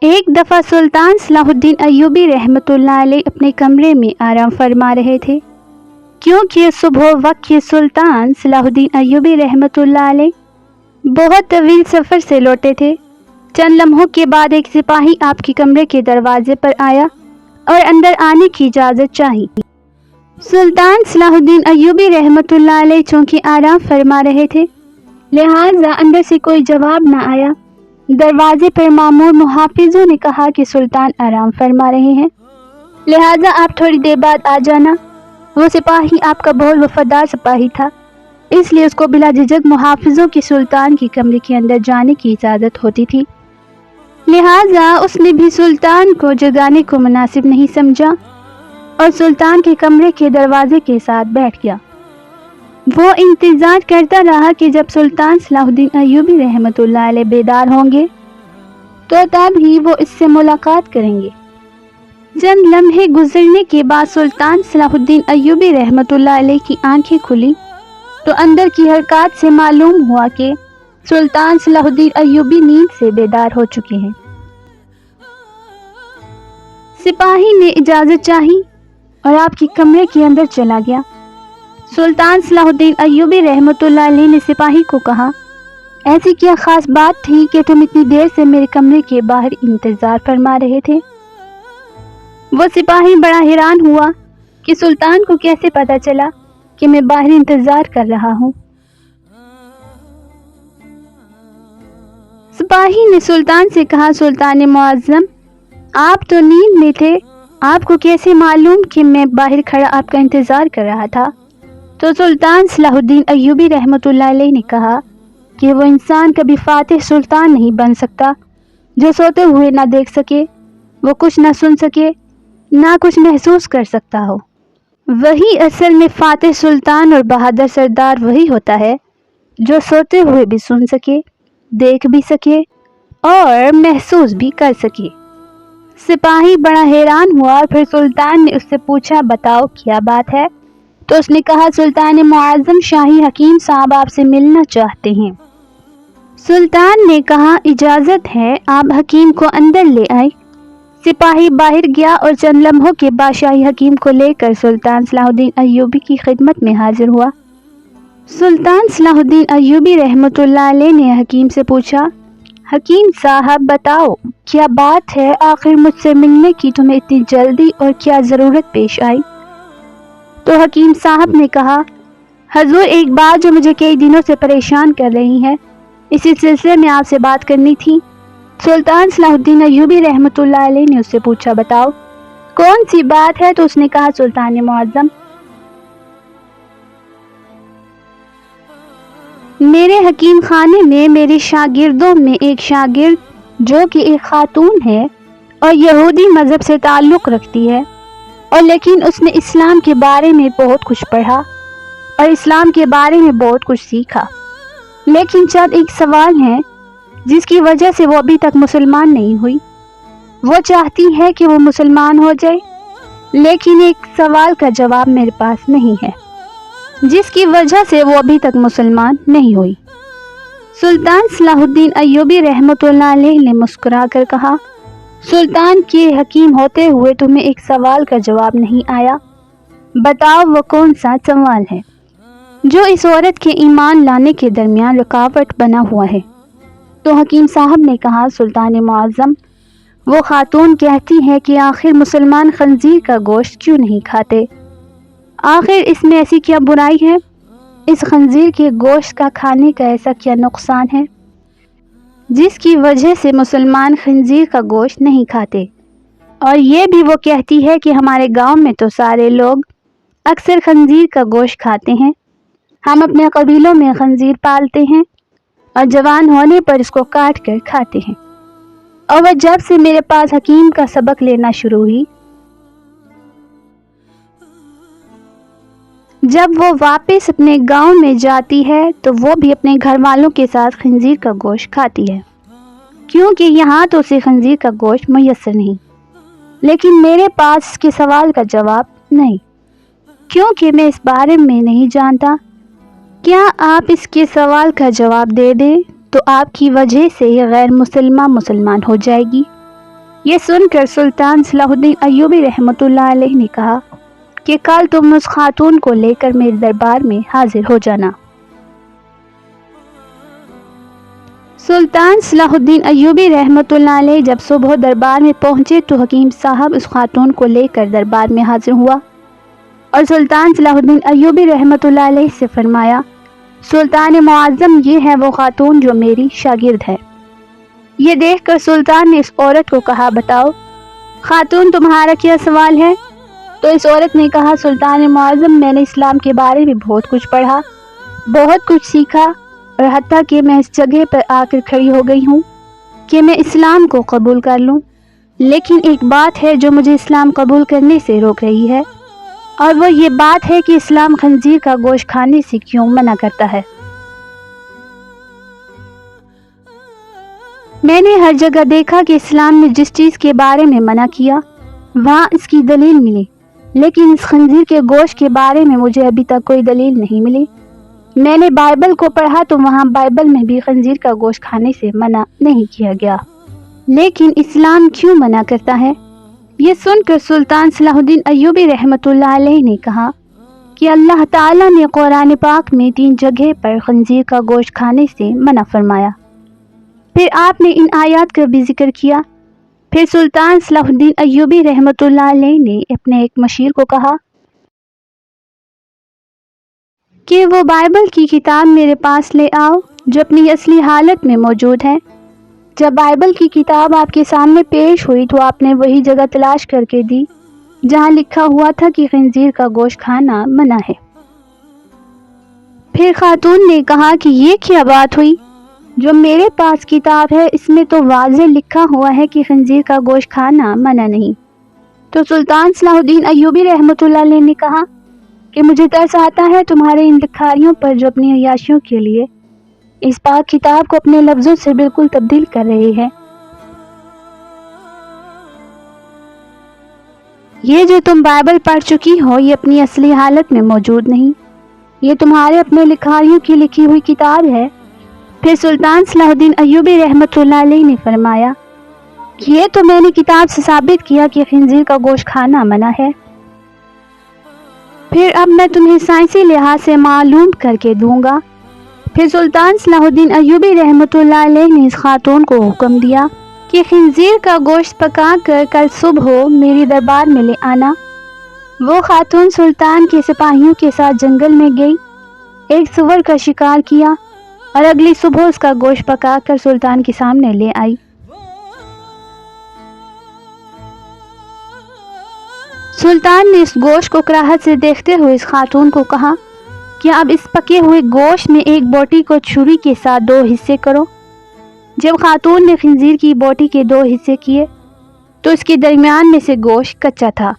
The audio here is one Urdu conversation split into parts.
ایک دفعہ سلطان صلاح الدین ایوبی رحمۃ اللہ علیہ اپنے کمرے میں آرام فرما رہے تھے، کیونکہ صبح وقت کے سلطان صلاح الدین ایوبی رحمۃ اللہ علیہ بہت طویل سفر سے لوٹے تھے۔ چند لمحوں کے بعد ایک سپاہی آپ کے کمرے کے دروازے پر آیا اور اندر آنے کی اجازت چاہی۔ سلطان صلاح الدین ایوبی رحمۃ اللہ علیہ چونکہ آرام فرما رہے تھے، لہٰذا اندر سے کوئی جواب نہ آیا۔ دروازے پر مامور محافظوں نے کہا کہ سلطان آرام فرما رہے ہیں، لہٰذا آپ تھوڑی دیر بعد آ جانا۔ وہ سپاہی آپ کا بہت وفادار سپاہی تھا، اس لیے اس کو بلا جھجک محافظوں کے سلطان کے کمرے کے اندر جانے کی اجازت ہوتی تھی، لہٰذا اس نے بھی سلطان کو جگانے کو مناسب نہیں سمجھا اور سلطان کے کمرے کے دروازے کے ساتھ بیٹھ گیا۔ وہ انتظار کرتا رہا کہ جب سلطان صلاح الدین ایوبی رحمۃ اللہ علیہ بیدار ہوں گے تو تب ہی وہ اس سے ملاقات کریں گے۔ چند لمحے گزرنے کے بعد سلطان صلاح الدین ایوبی رحمۃ اللہ علیہ کی آنکھیں کھلی تو اندر کی حرکات سے معلوم ہوا کہ سلطان صلاح الدین ایوبی نیند سے بیدار ہو چکے ہیں۔ سپاہی نے اجازت چاہی اور آپ کے کمرے کے اندر چلا گیا۔ سلطان صلاح الدین ایوبی رحمۃ اللہ علیہ نے سپاہی کو کہا، ایسی کیا خاص بات تھی کہ تم اتنی دیر سے میرے کمرے کے باہر انتظار فرما رہے تھے؟ وہ سپاہی بڑا حیران ہوا کہ سلطان کو کیسے پتہ چلا کہ میں باہر انتظار کر رہا ہوں۔ سپاہی نے سلطان سے کہا، سلطان معظم، آپ تو نیند میں تھے، آپ کو کیسے معلوم کہ میں باہر کھڑا آپ کا انتظار کر رہا تھا؟ تو سلطان صلاح الدین ایوبی رحمۃ اللہ علیہ نے کہا کہ وہ انسان کبھی فاتح سلطان نہیں بن سکتا جو سوتے ہوئے نہ دیکھ سکے، وہ کچھ نہ سن سکے، نہ کچھ محسوس کر سکتا ہو۔ وہی اصل میں فاتح سلطان اور بہادر سردار وہی ہوتا ہے جو سوتے ہوئے بھی سن سکے، دیکھ بھی سکے اور محسوس بھی کر سکے۔ سپاہی بڑا حیران ہوا اور پھر سلطان نے اس سے پوچھا، بتاؤ کیا بات ہے؟ تو اس نے کہا، سلطان معظم، شاہی حکیم صاحب آپ سے ملنا چاہتے ہیں۔ سلطان نے کہا، اجازت ہے، آپ حکیم کو اندر لے آئے۔ سپاہی باہر گیا اور چند لمحوں کے بعد شاہی حکیم کو لے کر سلطان صلاح الدین ایوبی کی خدمت میں حاضر ہوا۔ سلطان صلاح الدین ایوبی رحمۃ اللہ علیہ نے حکیم سے پوچھا، حکیم صاحب بتاؤ کیا بات ہے، آخر مجھ سے ملنے کی تمہیں اتنی جلدی اور کیا ضرورت پیش آئی؟ تو حکیم صاحب نے کہا، حضور ایک بات جو مجھے کئی دنوں سے پریشان کر رہی ہے، اسی سلسلے میں آپ سے بات کرنی تھی۔ سلطان صلاح الدین ایوبی رحمۃ اللہ علیہ نے اس سے پوچھا، بتاؤ کون سی بات ہے؟ تو اس نے کہا، سلطان معظم، میرے حکیم خانے میں میرے شاگردوں میں ایک شاگرد جو کہ ایک خاتون ہے اور یہودی مذہب سے تعلق رکھتی ہے، اور لیکن اس نے اسلام کے بارے میں بہت کچھ پڑھا اور اسلام کے بارے میں بہت کچھ سیکھا، لیکن چند ایک سوال ہیں جس کی وجہ سے وہ ابھی تک مسلمان نہیں ہوئی۔ وہ چاہتی ہے کہ وہ مسلمان ہو جائے، لیکن ایک سوال کا جواب میرے پاس نہیں ہے، جس کی وجہ سے وہ ابھی تک مسلمان نہیں ہوئی۔ سلطان صلاح الدین ایوبی رحمۃ اللہ علیہ نے مسکرا کر کہا، سلطان کے حکیم ہوتے ہوئے تمہیں ایک سوال کا جواب نہیں آیا، بتاؤ وہ کون سا سوال ہے جو اس عورت کے ایمان لانے کے درمیان رکاوٹ بنا ہوا ہے؟ تو حکیم صاحب نے کہا، سلطان معظم، وہ خاتون کہتی ہے کہ آخر مسلمان خنزیر کا گوشت کیوں نہیں کھاتے؟ آخر اس میں ایسی کیا برائی ہے؟ اس خنزیر کے گوشت کا کھانے کا ایسا کیا نقصان ہے جس کی وجہ سے مسلمان خنزیر کا گوشت نہیں کھاتے؟ اور یہ بھی وہ کہتی ہے کہ ہمارے گاؤں میں تو سارے لوگ اکثر خنزیر کا گوشت کھاتے ہیں، ہم اپنے قبیلوں میں خنزیر پالتے ہیں اور جوان ہونے پر اس کو کاٹ کر کھاتے ہیں۔ اور وہ جب سے میرے پاس حکیم کا سبق لینا شروع ہوئی، جب وہ واپس اپنے گاؤں میں جاتی ہے تو وہ بھی اپنے گھر والوں کے ساتھ خنزیر کا گوشت کھاتی ہے، کیونکہ یہاں تو اسے خنزیر کا گوشت میسر نہیں۔ لیکن میرے پاس اس کے سوال کا جواب نہیں، کیونکہ میں اس بارے میں نہیں جانتا۔ کیا آپ اس کے سوال کا جواب دے دیں تو آپ کی وجہ سے یہ غیر مسلمان ہو جائے گی؟ یہ سن کر سلطان صلاح الدین ایوبی رحمۃ اللہ علیہ نے کہا کہ کل تم اس خاتون کو لے کر میرے دربار میں حاضر ہو جانا۔ سلطان صلاح الدین ایوبی رحمۃ اللہ علیہ جب صبح دربار میں پہنچے تو حکیم صاحب اس خاتون کو لے کر دربار میں حاضر ہوا اور سلطان صلاح الدین ایوبی رحمۃ اللہ علیہ سے فرمایا، سلطان معظم، یہ ہے وہ خاتون جو میری شاگرد ہے۔ یہ دیکھ کر سلطان نے اس عورت کو کہا، بتاؤ خاتون تمہارا کیا سوال ہے؟ تو اس عورت نے کہا، سلطان معظم، میں نے اسلام کے بارے میں بہت کچھ پڑھا، بہت کچھ سیکھا، اور حتیٰ کہ میں اس جگہ پر آ کر کھڑی ہو گئی ہوں کہ میں اسلام کو قبول کر لوں، لیکن ایک بات ہے جو مجھے اسلام قبول کرنے سے روک رہی ہے، اور وہ یہ بات ہے کہ اسلام خنزیر کا گوشت کھانے سے کیوں منع کرتا ہے۔ میں نے ہر جگہ دیکھا کہ اسلام نے جس چیز کے بارے میں منع کیا وہاں اس کی دلیل ملی، لیکن اس خنزیر کے گوشت کے بارے میں مجھے ابھی تک کوئی دلیل نہیں ملی۔ میں نے بائبل کو پڑھا تو وہاں بائبل میں بھی خنزیر کا گوشت کھانے سے منع نہیں کیا گیا، لیکن اسلام کیوں منع کرتا ہے؟ یہ سن کر سلطان صلاح الدین ایوبی رحمۃ اللہ علیہ نے کہا کہ اللہ تعالیٰ نے قرآن پاک میں 3 جگہ پر خنزیر کا گوشت کھانے سے منع فرمایا۔ پھر آپ نے ان آیات کا بھی ذکر کیا۔ پھر سلطان صلاح الدین ایوبی رحمۃ اللہ علیہ نے اپنے ایک مشیر کو کہا کہ وہ بائبل کی کتاب میرے پاس لے آؤ جو اپنی اصلی حالت میں موجود ہے۔ جب بائبل کی کتاب آپ کے سامنے پیش ہوئی تو آپ نے وہی جگہ تلاش کر کے دی جہاں لکھا ہوا تھا کہ خنزیر کا گوشت کھانا منع ہے۔ پھر خاتون نے کہا کہ یہ کیا بات ہوئی؟ جو میرے پاس کتاب ہے اس میں تو واضح لکھا ہوا ہے کہ خنزیر کا گوشت کھانا منع نہیں۔ تو سلطان صلاح الدین ایوبی رحمۃ اللہ علیہ نے کہا کہ مجھے ترس آتا ہے تمہارے ان لکھاریوں پر جو اپنی عیاشیوں کے لیے اس پاک کتاب کو اپنے لفظوں سے بالکل تبدیل کر رہے ہیں۔ یہ جو تم بائبل پڑھ چکی ہو یہ اپنی اصلی حالت میں موجود نہیں، یہ تمہارے اپنے لکھاریوں کی لکھی ہوئی کتاب ہے۔ پھر سلطان صلاح الدین ایوبی رحمۃ اللہ علیہ نے فرمایا کہ یہ تو میں نے کتاب سے ثابت کیا کہ خنزیر کا گوشت کھانا منع ہے، پھر اب میں تمہیں سائنسی لحاظ سے معلوم کر کے دوں گا۔ پھر سلطان صلاح الدین ایوبی رحمۃ اللہ علیہ نے اس خاتون کو حکم دیا کہ خنزیر کا گوشت پکا کر کل صبح میری دربار میں لے آنا۔ وہ خاتون سلطان کے سپاہیوں کے ساتھ جنگل میں گئی، ایک سور کا شکار کیا اور اگلی صبح اس کا گوشت پکا کر سلطان کے سامنے لے آئی۔ سلطان نے اس گوشت کو کراہت سے دیکھتے ہوئے اس خاتون کو کہا کہ اب اس پکے ہوئے گوشت میں ایک بوٹی کو چھری کے ساتھ 2 حصے کرو۔ جب خاتون نے خنزیر کی بوٹی کے 2 حصے کیے تو اس کے درمیان میں سے گوشت کچا تھا۔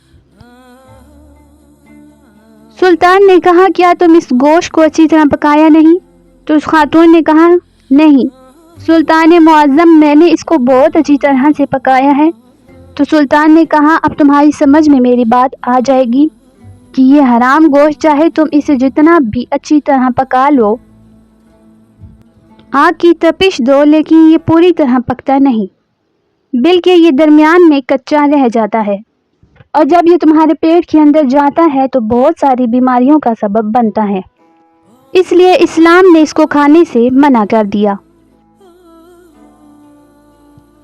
سلطان نے کہا، کیا تم اس گوشت کو اچھی طرح پکایا نہیں؟ تو اس خاتون نے کہا، نہیں سلطان معظم، میں نے اس کو بہت اچھی طرح سے پکایا ہے۔ تو سلطان نے کہا، اب تمہاری سمجھ میں میری بات آ جائے گی کہ یہ حرام گوشت چاہے تم اسے جتنا بھی اچھی طرح پکا لو، آگ کی تپش دو، لیکن یہ پوری طرح پکتا نہیں، بلکہ یہ درمیان میں کچا رہ جاتا ہے، اور جب یہ تمہارے پیٹ کے اندر جاتا ہے تو بہت ساری بیماریوں کا سبب بنتا ہے۔ اس لیے اسلام نے اس کو کھانے سے منع کر دیا۔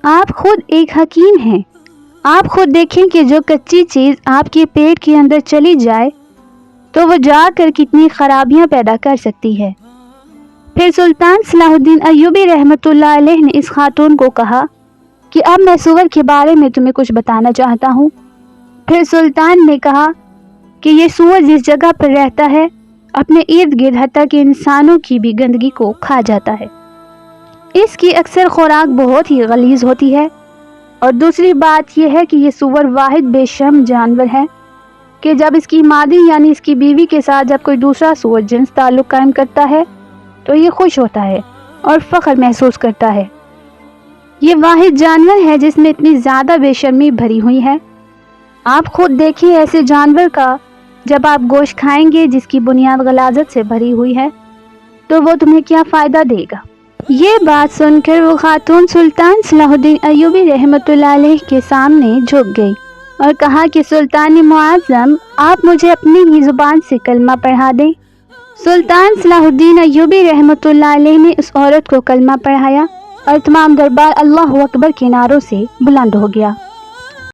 آپ خود ایک حکیم ہیں، آپ خود دیکھیں کہ جو کچی چیز آپ کے پیٹ کے اندر چلی جائے تو وہ جا کر کتنی خرابیاں پیدا کر سکتی ہے۔ پھر سلطان صلاح الدین ایوبی رحمۃ اللہ علیہ نے اس خاتون کو کہا کہ اب میں سور کے بارے میں تمہیں کچھ بتانا چاہتا ہوں۔ پھر سلطان نے کہا کہ یہ سور جس جگہ پر رہتا ہے اپنے ارد گرد حتیٰ کہ انسانوں کی بھی گندگی کو کھا جاتا ہے۔ اس کی اکثر خوراک بہت ہی غلیظ ہوتی ہے، اور دوسری بات یہ ہے کہ یہ سور واحد بے شرم جانور ہے کہ جب اس کی مادی یعنی اس کی بیوی کے ساتھ جب کوئی دوسرا سور جنس تعلق قائم کرتا ہے تو یہ خوش ہوتا ہے اور فخر محسوس کرتا ہے۔ یہ واحد جانور ہے جس میں اتنی زیادہ بے شرمی بھری ہوئی ہے۔ آپ خود دیکھیں ایسے جانور کا جب آپ گوشت کھائیں گے جس کی بنیاد غلاظت سے بھری ہوئی ہے تو وہ تمہیں کیا فائدہ دے گا۔ یہ بات سن کر وہ خاتون سلطان صلاح الدین ایوبی رحمۃ اللہ علیہ کے سامنے جھک گئی اور کہا کہ سلطان معظم، آپ مجھے اپنی ہی زبان سے کلمہ پڑھا دیں۔ سلطان صلاح الدین ایوبی رحمۃ اللہ علیہ نے اس عورت کو کلمہ پڑھایا اور تمام دربار اللہ اکبر کے نعروں سے بلند ہو گیا۔